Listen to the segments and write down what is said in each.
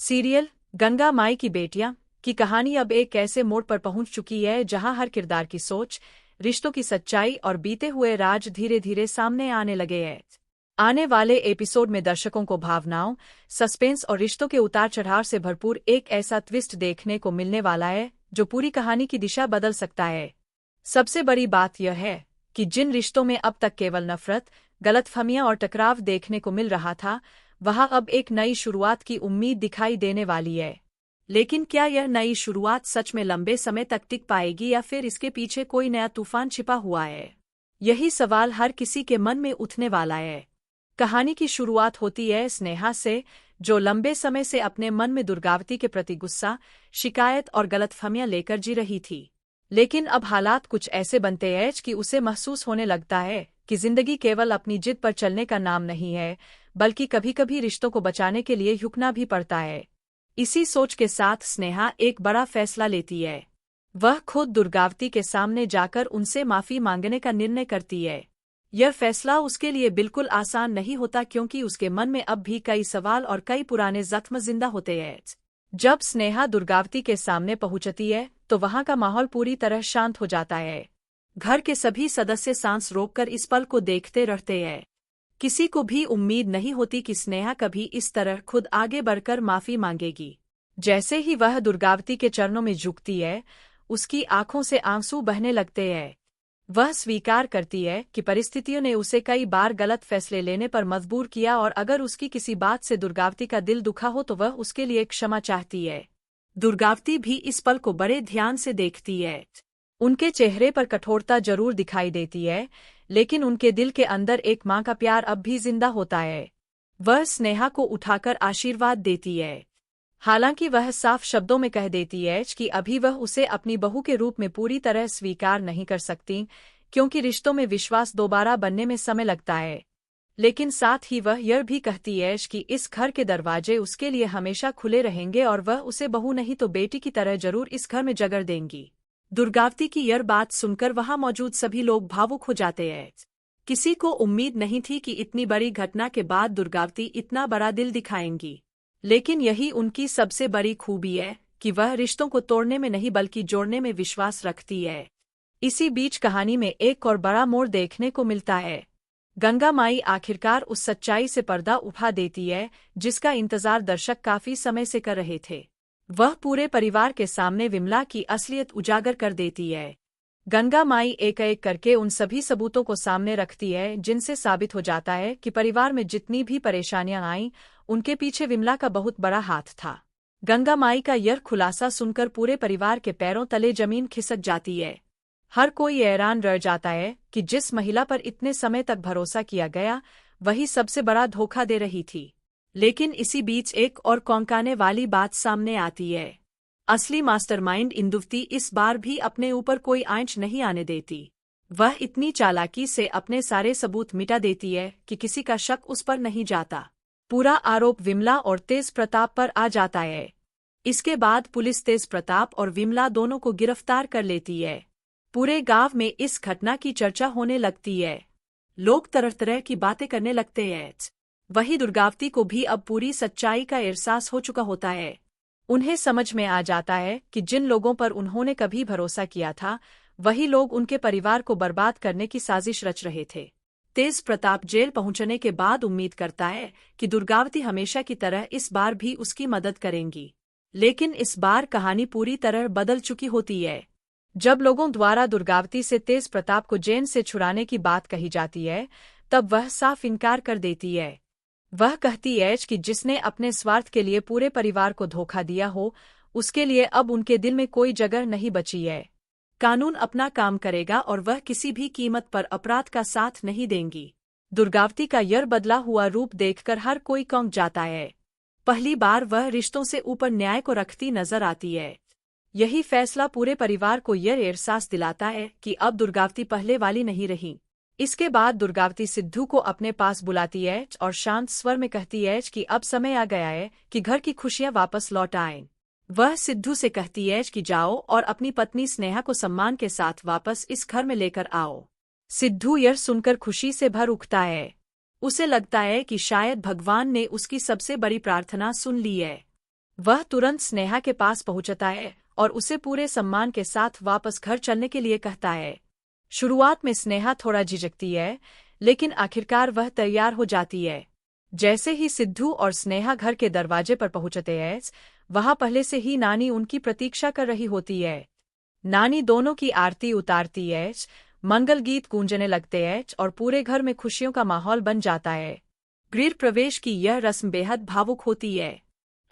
Serial Ganga माई की बेटियां की कहानी अब एक ऐसे मोड़ पर पहुंच चुकी है जहां हर किरदार की सोच, रिश्तों की सच्चाई और बीते हुए राज धीरे धीरे सामने आने लगे हैं। आने वाले एपिसोड में दर्शकों को भावनाओं, सस्पेंस और रिश्तों के उतार चढ़ाव से भरपूर एक ऐसा ट्विस्ट देखने को मिलने वाला है जो पूरी कहानी की दिशा बदल सकता है। सबसे बड़ी बात यह है कि जिन रिश्तों में अब तक केवल नफरत, गलतफहमियां और टकराव देखने को मिल रहा था, वहां अब एक नई शुरुआत की उम्मीद दिखाई देने वाली है। लेकिन क्या यह नई शुरुआत सच में लंबे समय तक टिक पाएगी या फिर इसके पीछे कोई नया तूफान छिपा हुआ है? यही सवाल हर किसी के मन में उठने वाला है। कहानी की शुरुआत होती है स्नेहा से, जो लंबे समय से अपने मन में दुर्गावती के प्रति गुस्सा, शिकायत और गलतफहमियां लेकर जी रही थी। लेकिन अब हालात कुछ ऐसे बनते हैं कि उसे महसूस होने लगता है कि जिंदगी केवल अपनी जिद पर चलने का नाम नहीं है, बल्कि कभी-कभी रिश्तों को बचाने के लिए झुकना भी पड़ता है। इसी सोच के साथ स्नेहा एक बड़ा फैसला लेती है। वह खुद दुर्गावती के सामने जाकर उनसे माफी मांगने का निर्णय करती है। यह फैसला उसके लिए बिल्कुल आसान नहीं होता, क्योंकि उसके मन में अब भी कई सवाल और कई पुराने जख्म जिंदा होते हैं। जब स्नेहा दुर्गावती के सामने पहुंचती है तो वहां का माहौल पूरी तरह शांत हो जाता है। घर के सभी सदस्य सांस रोककर इस पल को देखते रहते हैं। किसी को भी उम्मीद नहीं होती कि स्नेहा कभी इस तरह खुद आगे बढ़कर माफी मांगेगी। जैसे ही वह दुर्गावती के चरणों में झुकती है, उसकी आंखों से आंसू बहने लगते हैं। वह स्वीकार करती है कि परिस्थितियों ने उसे कई बार गलत फैसले लेने पर मजबूर किया, और अगर उसकी किसी बात से दुर्गावती का दिल दुखा हो तो वह उसके लिए क्षमा चाहती है। दुर्गावती भी इस पल को बड़े ध्यान से देखती है। उनके चेहरे पर कठोरता जरूर दिखाई देती है, लेकिन उनके दिल के अंदर एक माँ का प्यार अब भी जिंदा होता है। वह स्नेहा को उठाकर आशीर्वाद देती है। हालांकि वह साफ शब्दों में कह देती है कि अभी वह उसे अपनी बहू के रूप में पूरी तरह स्वीकार नहीं कर सकती, क्योंकि रिश्तों में विश्वास दोबारा बनने में समय लगता है। लेकिन साथ ही वह यह भी कहती है कि इस घर के दरवाजे उसके लिए हमेशा खुले रहेंगे और वह उसे बहू नहीं तो बेटी की तरह जरूर इस घर में जगह देंगी। दुर्गावती की यह बात सुनकर वहां मौजूद सभी लोग भावुक हो जाते हैं। किसी को उम्मीद नहीं थी कि इतनी बड़ी घटना के बाद दुर्गावती इतना बड़ा दिल दिखाएंगी। लेकिन यही उनकी सबसे बड़ी खूबी है कि वह रिश्तों को तोड़ने में नहीं बल्कि जोड़ने में विश्वास रखती है। इसी बीच कहानी में एक और बड़ा मोड़ देखने को मिलता है। गंगा माई आखिरकार उस सच्चाई से पर्दा उठा देती है जिसका इंतजार दर्शक काफी समय से कर रहे थे। वह पूरे परिवार के सामने विमला की असलियत उजागर कर देती है। गंगा माई एक एक करके उन सभी सबूतों को सामने रखती है जिनसे साबित हो जाता है कि परिवार में जितनी भी परेशानियां आईं, उनके पीछे विमला का बहुत बड़ा हाथ था। गंगा माई का यह खुलासा सुनकर पूरे परिवार के पैरों तले जमीन खिसक जाती है। हर कोई हैरान रह जाता है कि जिस महिला पर इतने समय तक भरोसा किया गया, वही सबसे बड़ा धोखा दे रही थी। लेकिन इसी बीच एक और चौंकाने वाली बात सामने आती है। असली मास्टरमाइंड इंदुवती इस बार भी अपने ऊपर कोई आंच नहीं आने देती। वह इतनी चालाकी से अपने सारे सबूत मिटा देती है कि किसी का शक उस पर नहीं जाता। पूरा आरोप विमला और तेज प्रताप पर आ जाता है। इसके बाद पुलिस तेज प्रताप और विमला दोनों को गिरफ्तार कर लेती है। पूरे गांव में इस घटना की चर्चा होने लगती है। लोग तरह तरह की बातें करने लगते हैं। वही दुर्गावती को भी अब पूरी सच्चाई का एहसास हो चुका होता है। उन्हें समझ में आ जाता है कि जिन लोगों पर उन्होंने कभी भरोसा किया था, वही लोग उनके परिवार को बर्बाद करने की साजिश रच रहे थे। तेज प्रताप जेल पहुंचने के बाद उम्मीद करता है कि दुर्गावती हमेशा की तरह इस बार भी उसकी मदद करेंगी। लेकिन इस बार कहानी पूरी तरह बदल चुकी होती है। जब लोगों द्वारा दुर्गावती से तेज प्रताप को जेल से छुड़ाने की बात कही जाती है, तब वह साफ इनकार कर देती है। वह कहती है कि जिसने अपने स्वार्थ के लिए पूरे परिवार को धोखा दिया हो, उसके लिए अब उनके दिल में कोई जगह नहीं बची है। कानून अपना काम करेगा और वह किसी भी कीमत पर अपराध का साथ नहीं देंगी। दुर्गावती का यह बदला हुआ रूप देखकर हर कोई चौंक जाता है। पहली बार वह रिश्तों से ऊपर न्याय को रखती नजर आती है। यही फैसला पूरे परिवार को यह एहसास दिलाता है कि अब दुर्गावती पहले वाली नहीं रही। इसके बाद दुर्गावती सिद्धू को अपने पास बुलाती है और शांत स्वर में कहती है कि अब समय आ गया है कि घर की खुशियां वापस लौट आएं। वह सिद्धू से कहती है कि जाओ और अपनी पत्नी स्नेहा को सम्मान के साथ वापस इस घर में लेकर आओ। सिद्धू यह सुनकर खुशी से भर उठता है। उसे लगता है कि शायद भगवान ने उसकी सबसे बड़ी प्रार्थना सुन ली है। वह तुरंत स्नेहा के पास पहुंचता है और उसे पूरे सम्मान के साथ वापस घर चलने के लिए कहता है। शुरुआत में स्नेहा थोड़ा झिझकती है, लेकिन आखिरकार वह तैयार हो जाती है। जैसे ही सिद्धू और स्नेहा घर के दरवाजे पर पहुंचते हैं, वहां पहले से ही नानी उनकी प्रतीक्षा कर रही होती है। नानी दोनों की आरती उतारती है, मंगल गीत गूंजने लगते हैं और पूरे घर में खुशियों का माहौल बन जाता है। गृह प्रवेश की यह रस्म बेहद भावुक होती है।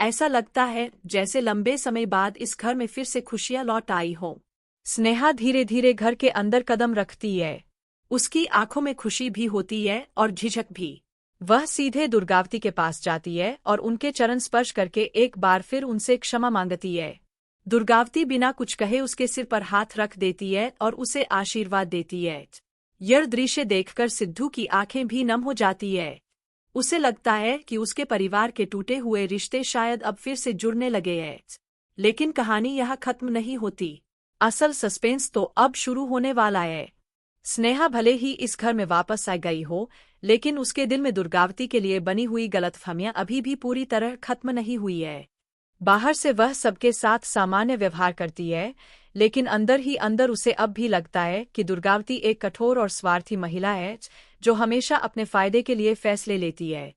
ऐसा लगता है जैसे लंबे समय बाद इस घर में फिर से खुशियां लौट आई हों। स्नेहा धीरे धीरे घर के अंदर कदम रखती है। उसकी आंखों में खुशी भी होती है और झिझक भी। वह सीधे दुर्गावती के पास जाती है और उनके चरण स्पर्श करके एक बार फिर उनसे क्षमा मांगती है। दुर्गावती बिना कुछ कहे उसके सिर पर हाथ रख देती है और उसे आशीर्वाद देती है। यह दृश्य देखकर सिद्धू की आंखें भी नम हो जाती है। उसे लगता है कि उसके परिवार के टूटे हुए रिश्ते शायद अब फिर से जुड़ने लगे हैं। लेकिन कहानी यहाँ खत्म नहीं होती। असल सस्पेंस तो अब शुरू होने वाला है। स्नेहा भले ही इस घर में वापस आ गई हो, लेकिन उसके दिल में दुर्गावती के लिए बनी हुई गलतफहमियां अभी भी पूरी तरह खत्म नहीं हुई है। बाहर से वह सबके साथ सामान्य व्यवहार करती है, लेकिन अंदर ही अंदर उसे अब भी लगता है कि दुर्गावती एक कठोर और स्वार्थी महिला है, जो हमेशा अपने फायदे के लिए फैसले लेती है।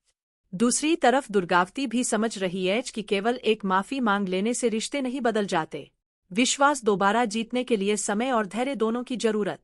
दूसरी तरफ दुर्गावती भी समझ रही है कि केवल एक माफी मांग लेने से रिश्ते नहीं बदल जाते। विश्वास दोबारा जीतने के लिए समय और धैर्य दोनों की जरूरत